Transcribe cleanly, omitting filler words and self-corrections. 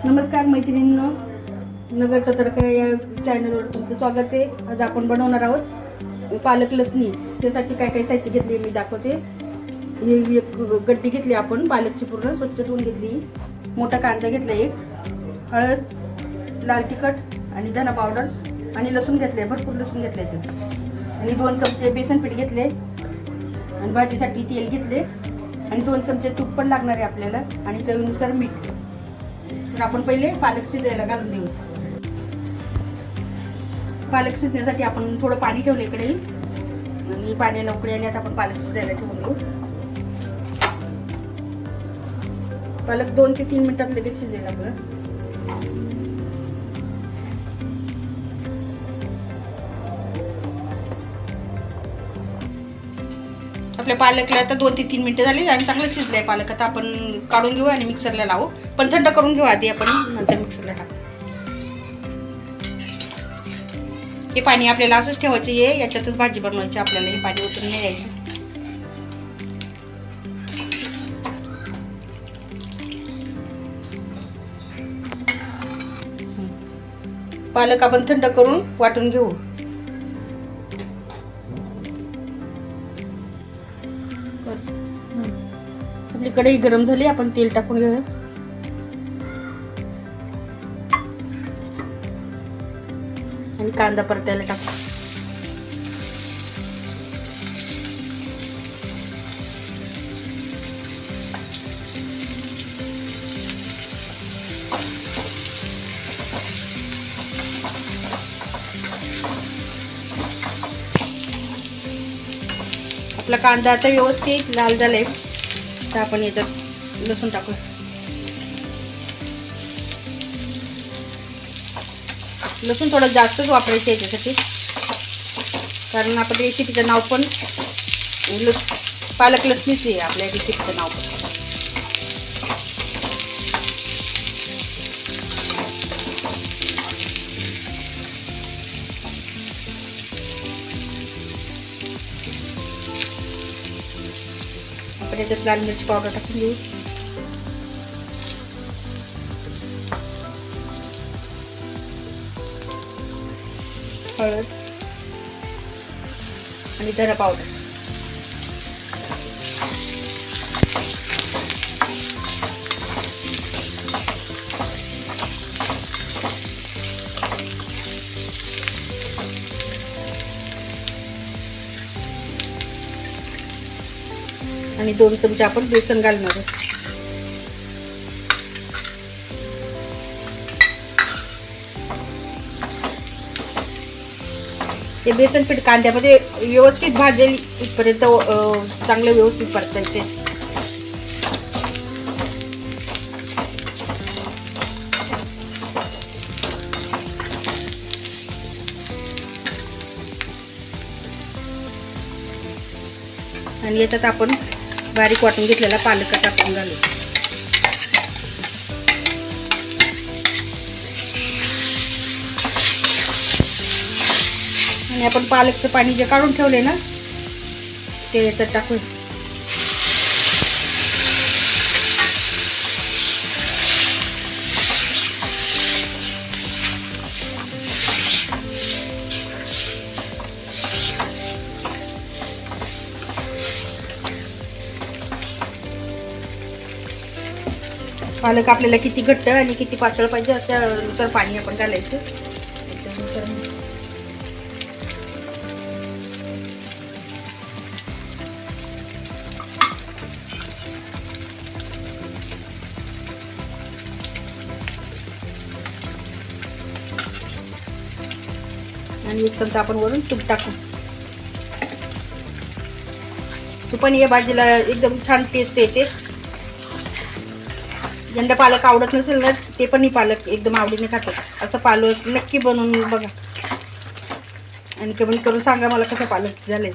नमस्कार मैत्रिणींनो, नगरचा तडका या चॅनलवर तुमचं स्वागत आहे. आज आपण बनवणार आहोत पालक लसणी. त्यासाठी काय काय साहित्य घेतले मी दाखवते. ही एक गड्डी घेतली आपण पालकची, पूर्ण स्वच्छ धुवून घेतली. मोठा कांदा घेतला, एक हळद, लाल तिखट आणि धना पावडर आणि लसूण घेतले, भरपूर लसूण घेतले आणि 2 चमचे बेसन पीठ घेतले आणि भाजीसाठी तेल घेतले आणि 2 चमचे तूप पण लागणार आहे आपल्याला आणि चवीनुसार मीठ. तर आपण पहिले पालक शिजायला घालून देऊ. पालक शिजण्यासाठी आपण थोडं पाणी ठेवलं इकडे आणि पाण्याला उकळी आली. आता आपण पालक शिजायला ठेवून देऊ. पालक 2 ते 3 मिनिटात लगेच शिजेल आपलं. आपल्या पालकला आता 2 ते 3 मिनिटं झाली आणि चांगलं शिजलंय पालक. आता आपण काढून घेऊ आणि मिक्सरला लावू, पण थंड करून घेऊ आधी आपण, नंतर मिक्सरला टाकू. हे पाणी आपल्याला असंच ठेवायचं आहे, याच्यातच भाजी बनवायची आपल्याला. हे पाणी ओतून नाही द्यायचं. पालक आपण थंड करून वाटून घेऊ. आपली कढई गरम झाली, आपण तेल टाकून घेऊया. आणि कांदा परतायला टाकू. आपला कांदा आता व्यवस्थित लाल झालाय. तर आपण याच्यात लसूण टाकू. लसूण थोडं जास्तच वापरायचं याच्यासाठी, कारण आपण रेसिपीचं नाव पण पालक लसणीच आहे. आपल्या रेसिपीचं नाव पण. आपण याच्यात लाल मिरची पावडर टाकून घेऊ. हळद आणि धना पावडर. आणि 2 चमचे आपण बेसन घालणार आहोत. ते बेसन पीठ कांद्यामध्ये व्यवस्थित भाजेल इथपर्यंत चांगलं व्यवस्थित परतायचे. आणि याच्यात आपण बारीक वाटून घेतलेला पालक टाकून घालू. आणि आपण पालकचं पाणी जे काढून ठेवले ना, ते याच्यात टाकू. पालक आपल्याला किती घट्ट आणि किती पातळ पाहिजे अशानुसार पाणी आपण घालायचं. आणि 1 चमचा आपण वरून तूप टाकू. तुपाने या भाजीला एकदम छान टेस्ट येते. ज्यांना पालक आवडत नसेल ना, ते पण ही पालक एकदम आवडीने खातात. असं पालक नक्की बनवून बघा आणि कमेंट करून सांगा मला कसं पालक झालंय.